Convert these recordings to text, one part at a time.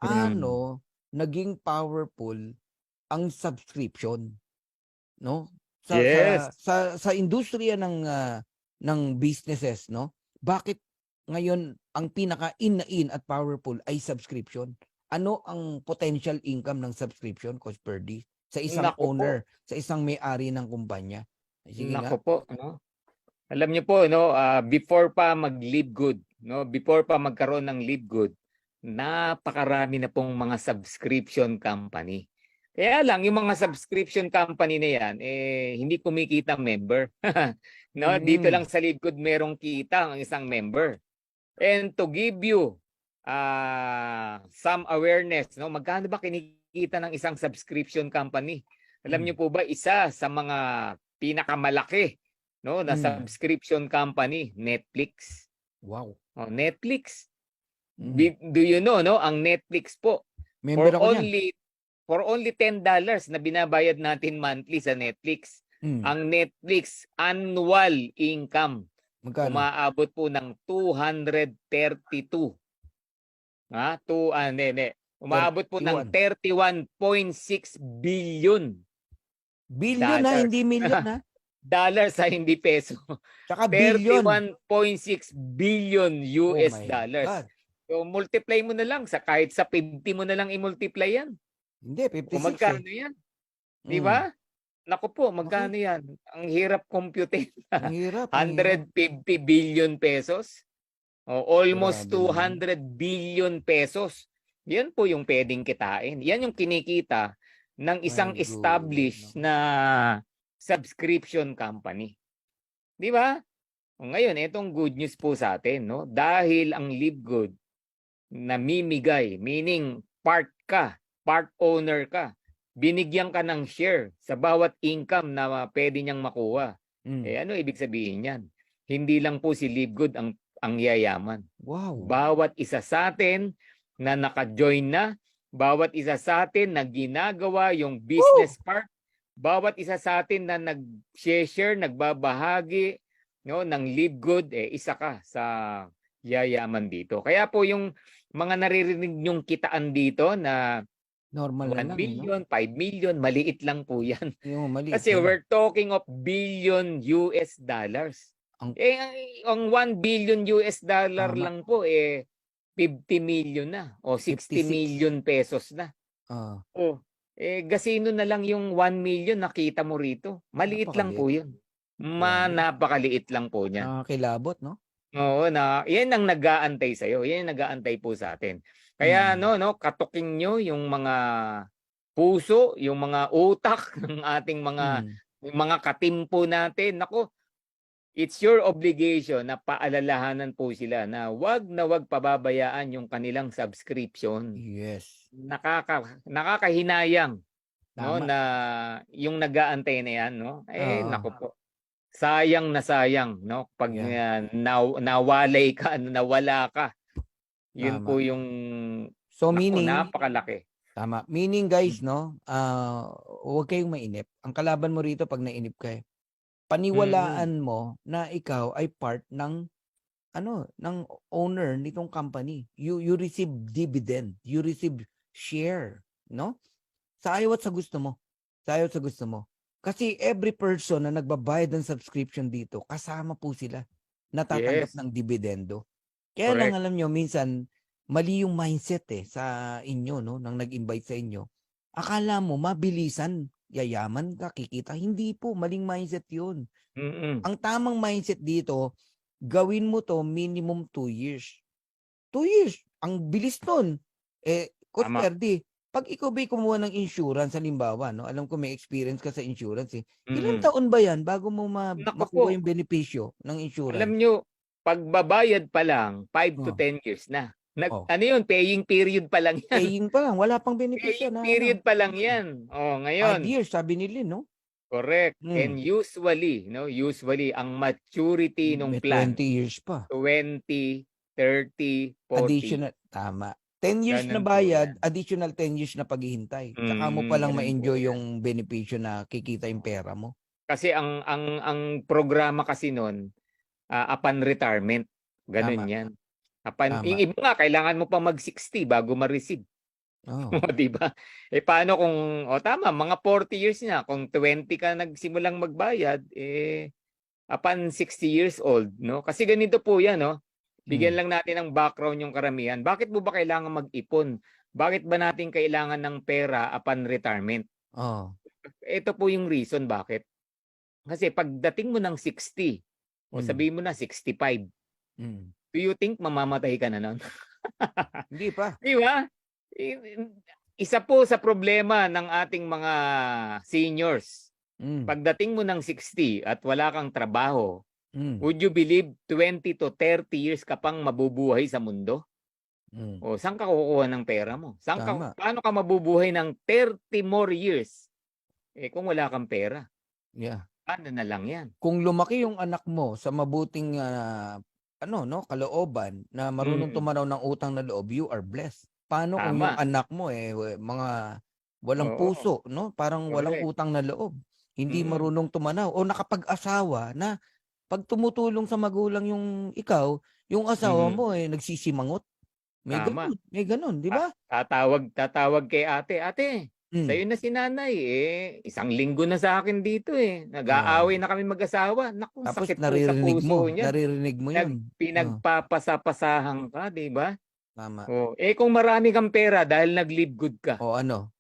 Mm. paano naging powerful ang subscription, 'no? Sa Yes. sa sa sa industriya ng businesses, 'no? Bakit ngayon ang pinaka-in na in at powerful ay subscription? Ano ang potential income ng subscription, Coach Perdy, sa isang Naku po, owner, sa isang may-ari ng kumpanya? Sige naku nga. po, 'no? Alam niyo po 'no, before pa mag-Live Good 'no, before pa magkaroon ng Live Good, napakarami na pong mga subscription company. Kaya lang yung mga subscription company na 'yan, hindi kumikita ang member. 'No, dito lang Mm, sa Live Good merong kita ang isang member. And to give you, some awareness 'no, magkano ba kinikita ng isang subscription company? Alam hmm, niyo po ba isa sa mga pinakamalaki 'no, na hmm. subscription company, Netflix. Wow, Oh, Netflix. mm. Do you know 'no, ang Netflix po Member for ako niyan. only $10 na binabayad natin monthly sa Netflix. Hmm, Ang Netflix annual income magkano? umaabot po ng 232, hindi. Umaabot po ng 31. 31.6 billion Billion na, dollars. hindi million na. Dollars sa hindi peso. Tsaka billion. 31.6 billion Oh US my dollars. God. So multiply mo na lang sa kahit sa 50 mo na lang i-multiply yan. Hindi, O 56 eh. magkano yan? 'Di Hmm, ba? Naku po, okey. magkano yan? Ang hirap compute. Ang hirap, ang hirap. 150 billion pesos. O almost Grabe naman. 200 billion pesos. Yan po yung pwedeng kitain. Yan yung kinikita ng My isang God, established naku. na subscription company. 'Di ba? O ngayon, itong good news po sa atin, no? Dahil ang Live Good namimigay, meaning part owner ka, binigyan ka ng share sa bawat income na pwede niyang makuha. Hmm, Ano ibig sabihin yan? Hindi lang po si Live Good ang yayaman. wow. Bawat isa sa atin na naka-join na, bawat isa sa atin na ginagawa yung Woo! business part, bawat isa sa atin na nag-share, nagbabahagi, no, ng Live Good, isa ka sa yayaman dito. Kaya po yung mga naririnig nyong kitaan dito na Normal na 1 lang, eh, 'no? million, 5 million, maliit lang po yan. Yung maliit Kasi yan. we're talking of billion US dollars. Ang Ang 1 billion US dollar tama, lang po 50 million na o 60 56. million pesos na. Oo, Oh, gasino na lang yung 1 million nakita mo rito. Maliit lang napakaliit. po 'yun. Grabe. Napakaliit lang po niyan. Nakakakilabot, 'no? Oo, 'yan ang nag-aantay sa iyo. 'Yan ang nag-aantay po sa atin. Kaya Mm. no, katukin niyo yung mga puso, yung mga utak ng ating Hmm, mga katimpo natin. Naku, it's your obligation na paalalahanan po sila na 'wag pababayaan yung kanilang subscription. yes. Nakakahinayang 'no, Tama. na yung nag-aantay na 'yan 'no, Oo, naku po. Sayang na sayang 'no, 'pag, 'yan, nawalay ka, nawala ka. Yun tama. po yung So naku, meaning napakalaki. tama. Meaning guys, 'no, huwag kayong mainip. Ang kalaban mo rito 'pag nainip ka, eh. Mm, Paniwalaan mo na ikaw ay part ng ano, ng owner nitong company. You receive dividend, you receive share, 'no? Sa ayaw at sa gusto mo. Sa ayaw at sa gusto mo. Kasi every person na nagbabayad ng subscription dito, kasama po sila. Natatanggap yes, ng dividendo. Kaya lang correct. alam nyo, minsan, mali yung mindset sa inyo, no, nang nag-invite sa inyo. Akala mo, mabilisan, yayaman ka, kikita. Hindi po, maling mindset yun. Mm, Ang tamang mindset dito, gawin mo to minimum 2 years. 2 years, ang bilis nun. Coach tama. Perdi, 'pag ikaw ba'y kumuha ng insurance halimbawa 'no, alam ko may experience ka sa insurance, eh. Ilang Mm. taon ba 'yan bago mo Naku po, makuha yung benepisyo ng alam insurance? niyo pagbabayad pa lang 5 to Oh, 10 years na. oh, Ano yun, paying period pa lang yan. paying pa lang, wala pang benepisyo Paying na ano. period pa lang Hmm, yan. Oh, 5 ngayon, years sabi ni Lynn 'no? correct. Hmm, And usually, no, usually ang maturity nung may plan 20 years pa. 20, 30, 40. Additional tama. 10 years na Gano'n po bayad, 'yan. additional 10 years na paghihintay. Tsaka mo palang Gano'n po ma-enjoy 'yan. yung benepisyo na kikita yung pera mo. Kasi ang programa kasi nun, upon retirement, gano'n Tama, 'yan. Yung tama. iba nga kailangan mo pa mag-60 bago ma-receive. Oh. O, 'di ba? Eh, paano kung tama mga 40 years na, kung 20 ka nagsimulang magbayad, upon 60 years old, 'no? Kasi ganito po 'yan, 'no? Bigyan Mm. lang natin ng background yung karamihan. Bakit mo ba kailangan mag-ipon? Bakit ba natin kailangan ng pera upon retirement? Oh. Ito po yung reason bakit. Kasi pagdating mo ng 60 o Mm. sabihin mo na 65, Mm. do you think mamamatay ka na nun? Hindi pa. 'Di ba? I Isa po sa problema ng ating mga seniors, Mm. pagdating mo ng 60 at wala kang trabaho, Mm. would you believe 20 to 30 years ka pang mabubuhay sa mundo? Mm. O saan ka kukuha ng pera mo? Tama. Paano ka mabubuhay ng 30 more years? Kung wala kang pera, Yeah. paano na lang 'yan? Kung lumaki yung anak mo sa mabuting, ano 'no, kalooban na marunong Mm, tumanaw ng utang na loob, you are blessed. Paano kung yung tama. anak mo, mga walang Oo, puso 'no, parang walang correct. utang na loob, hindi Mm, marunong tumanaw o nakapag-asawa na 'pag tumutulong sa magulang yung asawa mm, mo, nagsisimangot. tama. May gano'n, 'di ba? Tatawag kay ate, "Ate, Hmm. sa'yo na si nanay, isang linggo na sa akin dito, Oo. nag-aaway na kami mag-asawa." Naku, Tapos sakit po sa puso niyan. naririnig mo 'yun. Oh, Pinagpapasapasahan ka, 'di ba? tama. Kung marami kang pera dahil nag-live good ka, O ano?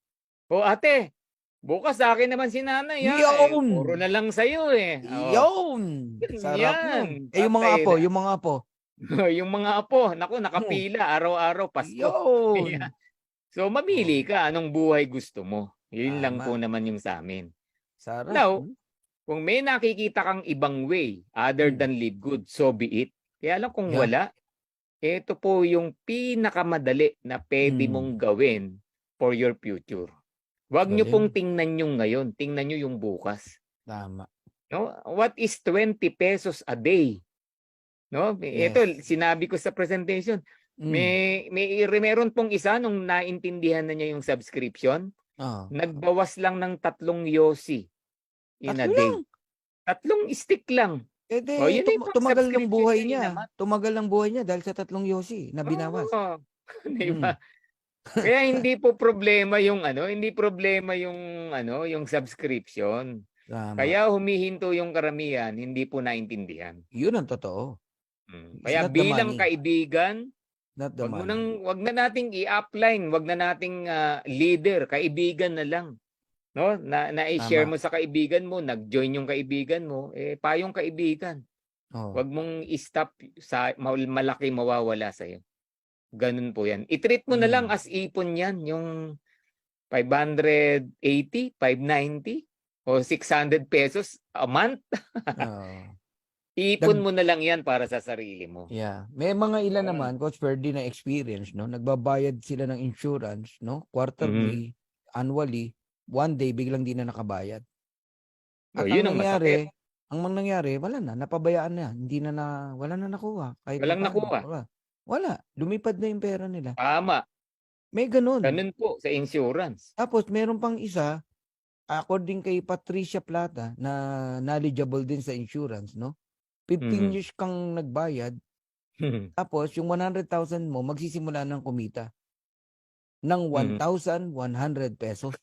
"Ate, bukas sa akin naman si nanay, Yun! puro na lang sa'yo, Yun! Sarap nun. yan, Yung mga patay apo, na. yung mga apo. Yung mga apo, naku, Hmm, nakapila araw-araw Pasko. Ayan. yun! So, Oh, mamili ka anong buhay gusto mo. Yun lang po tama. naman yung sa'min. Sarap, Now, kung may nakikita kang ibang way other hmm. than live good, so be it. Kaya lang kung Yeah, wala, ito po yung pinakamadali na pwede hmm. mong gawin for your future. Huwag niyo pong Galing. tingnan yung ngayon, tingnan niyo yung bukas. Tama. No? What is 20 pesos a day? No? Ito, Yes. sinabi ko sa presentation, Hmm. meron pong isa nung naintindihan na niya yung subscription, Oo. nagbawas lang ng 3 yosi in a 3 lang. day. 3 stick lang. Eh, di Yun na yung pang tumagal ng subscription buhay niya in a niya. month. Tumagal ang buhay niya dahil sa 3 yosi na binawas. Oo, 'di ba? Hmm. Kaya hindi po problema yung hindi problema yung yung subscription. Tama. Kaya humihinto yung karamihan, hindi po naintindihan. Yun ang totoo. It's Kaya not the bilang money, kaibigan, not the money. wag na nating i-upline, wag na nating leader, kaibigan na lang. No? Na-i-share Tama. mo sa kaibigan mo, nag-join yung kaibigan mo, payong kaibigan. Oh, Wag mong i-stop sa malaki mawawala sa iyo. Ganun po 'yan. I-treat mo na lang hmm. as ipon 'yan, yung 580, 590 o 600 pesos a month. Oo. Ipon Dag mo na lang 'yan para sa sarili mo. Yeah. May mga ilan Oo. naman, Coach Ferdy, na experience 'no, nagbabayad sila ng insurance 'no, Mhm. quarterly, annually, one day biglang 'di na nakabayad. At Yun ang masakit. ang nangyari wala na, napabayaan na, hindi na wala na nakuha kahit Walang papaano, nakuha. wala, lumipad na yung pera nila. Tama. May gano'n. Ganun po sa insurance. Tapos meron pang isa, according kay Patricia Plata na knowledgeable din sa insurance 'no, 15 Mhm. years kang nagbayad, tapos yung 100,000 mo magsisimula ng kumita ng Mhm. ₱1,100.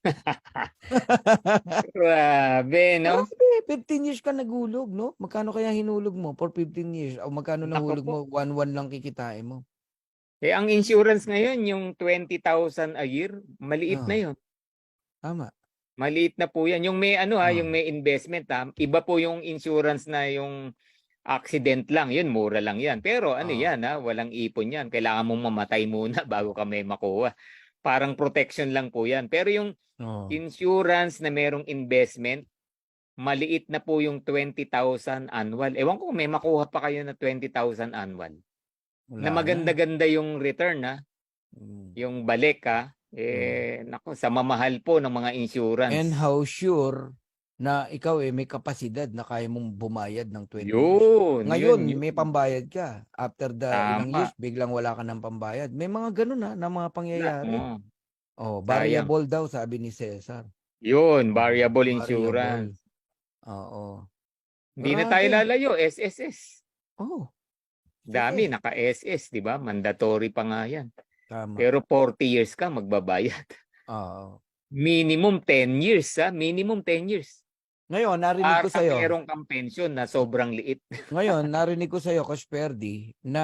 Grabe 'no? Grabe, 15 years ka naghulog 'no? Magkano kaya hinulog mo for 15 years o magkano Naku nahulog po. mo, 1,100 lang kikitain mo. Ang insurance ngayon yung 20,000 a year, maliit na Oo, yun. tama. Maliit na po yan. Yung may Oo, yung may investment iba po yung insurance na yung accident lang, yun mura lang yan. Pero oo, yan walang ipon yan. Kailangan mong mamatay muna bago ka may makuha. Parang protection lang po yan. Pero yung oo. insurance na merong investment, maliit na po yung 20,000 annual. Ewan ko kung may makuha pa kayo na 20,000 annual. Na Wala na. maganda-ganda yung return Hmm, yung balik hmm. naku, sa mamahal po ng mga And insurance. how sure na ikaw, may kapasidad na kaya mong bumayad ng 20 years. Yun Ngayon may yun. pambayad ka, after the ilang Tama. years biglang wala ka ng pambayad. May mga gano'n, na mga pangyayari. Oh, Sayang. variable daw sabi ni Cesar. Yun, Oh, variable variable. insurance. Oo. Hindi na tayo Grabe. lalayo, SSS. Oh, Dami, success. naka-SS, di ba? Mandatory pa nga yan. Tama. Pero 40 years ka magbabayad. Oo. Minimum 10 years, ha? Minimum 10 years. Ngayon, narinig ko Para sa'yo. meron kang pension na sobrang liit. Ngayon, narinig ko sa'yo, Coach Perdi, na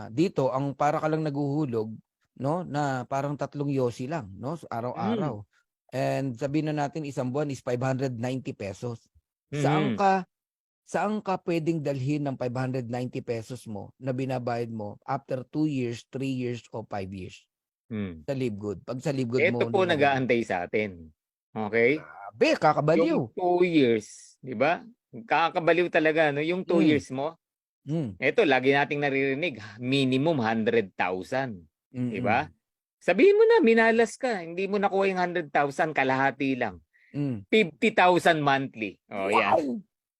dito, ang para ka lang naguhulog, no? Na parang 3 yosi lang, no? Araw-araw. And sabihin na natin, isang buwan is 590 pesos. Saan Mhm. ka pwedeng dalhin ng 590 pesos mo na binabayad mo after 2 years, 3 years, o 5 years? Hmm. Sa Livegood. Pag sa Livegood mo Ito po nilagay. nag-aantay sa atin. Okay? Grabe, kakabaliw. Yung 2 years, di ba? Kakabaliw talaga, no? Yung 2 years mo, ito, lagi nating naririnig, minimum 100,000. Di ba? Sabihin mo na, minalas ka. Hindi mo nakuha yung 100,000, kalahati lang. 50,000 monthly. O, yan.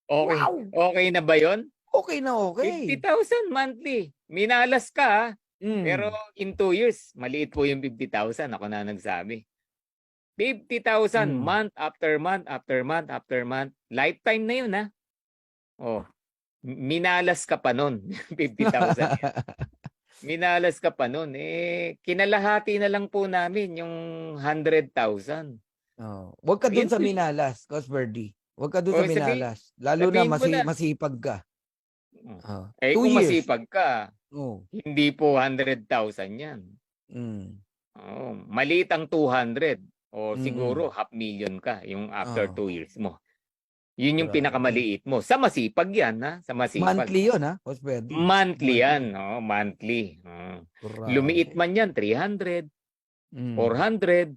Okay. Wow! Okay na ba yon? Okay na okay. 50,000 monthly. Minalas ka, ha? Pero Mm. in 2 years, maliit po yung 50,000. Ako na nagsabi. 50,000 month after month after month after month. Lifetime na yun, ha? Oh, minalas ka pa nun. 50,000 yan. Minalas ka pa nun. Eh, kinalahati na lang po namin yung 100,000. Oh. Huwag ka dun Yun sa po minalas, Coach Verdi. Huwag ka dun O, sa minalas. Lalo na sabihin mo na. masipag ka. Eh, 2 kung years. masipag ka, Oh. hindi po 100,000 yan. Oh, maliit ang 200. O siguro 500,000 ka yung after 2 years mo. Yun yung Grabe. pinakamaliit mo. Sa masipag yan, ha? Sa masipag. Monthly yun, ha, Coach Verdi? Monthly yan. Oh, monthly. Lumiit man yan, 300, 400.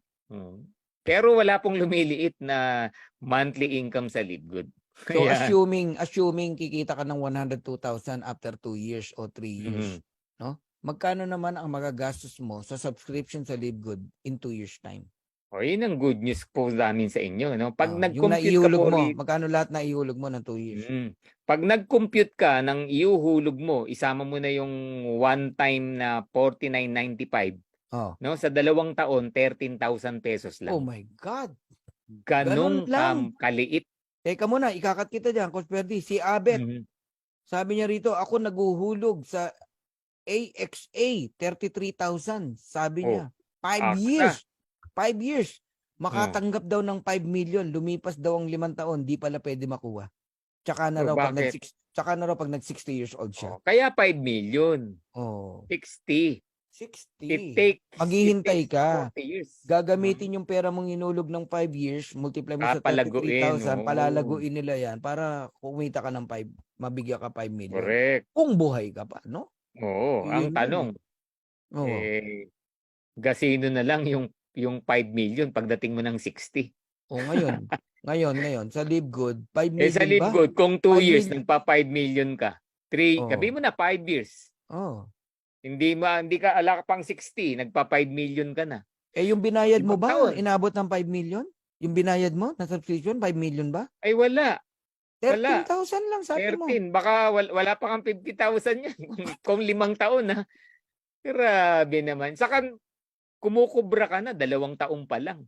Pero wala pong lumiliit na monthly income sa Livegood. So Ayan. assuming kikita ka ng 102,000 after 2 years o 3 years, no? Magkano naman ang magagastos mo sa subscription sa Livegood in 2 years time? O, yun ang good news po namin sa inyo, no? Pag Yung nag-compute ka naiihulog po mo, magkano lahat naihulog mo ng 2 years? Pag nag-compute ka ng iuhulog mo, isama mo na yung one time na 49.95, no? Sa 2 taon, 13,000 pesos Oh lang. my God! Ganong lang. kaliit. Teka muna, ikakat kita dyan, Coach Verdi. Si Abet, sabi niya rito, ako naguhulog sa AXA, 33,000. Sabi niya, 5 years. 5 years. Makatanggap daw ng 5 million. Lumipas daw ang 5 taon. Di pala pwede makuha. Tsaka na raw pag nag-60 years old siya. Kaya 5 million. 60. 60. Maghihintay ka. 40 years. Gagamitin yung pera mong inulog ng 5 years, multiply mo sa 33,000, palalaguin nila yan para kumita ka ng 5, mabigyan ka 5 million. Correct. Kung buhay ka pa, no? Oo. Ang tanong, gasino na lang yung 5 million pagdating mo ng 60. Ngayon, sa Livegood, 5 million sa Livegood, kung 2 years, nagpa-5 million ka. 3, sabi mo na 5 years. Hindi ka ala pang 60, nagpa-5 million ka na. Eh, yung binayad mo ba, taon. inabot ng 5 million? Yung binayad mo na subscription, 5 million ba? Ay, wala. 13,000 lang sabi 13. mo. Baka wala pa kang 50,000 yan. kung 5 taon, ha? Grabe naman. Saka, kumukubra ka na, 2 taon pa lang.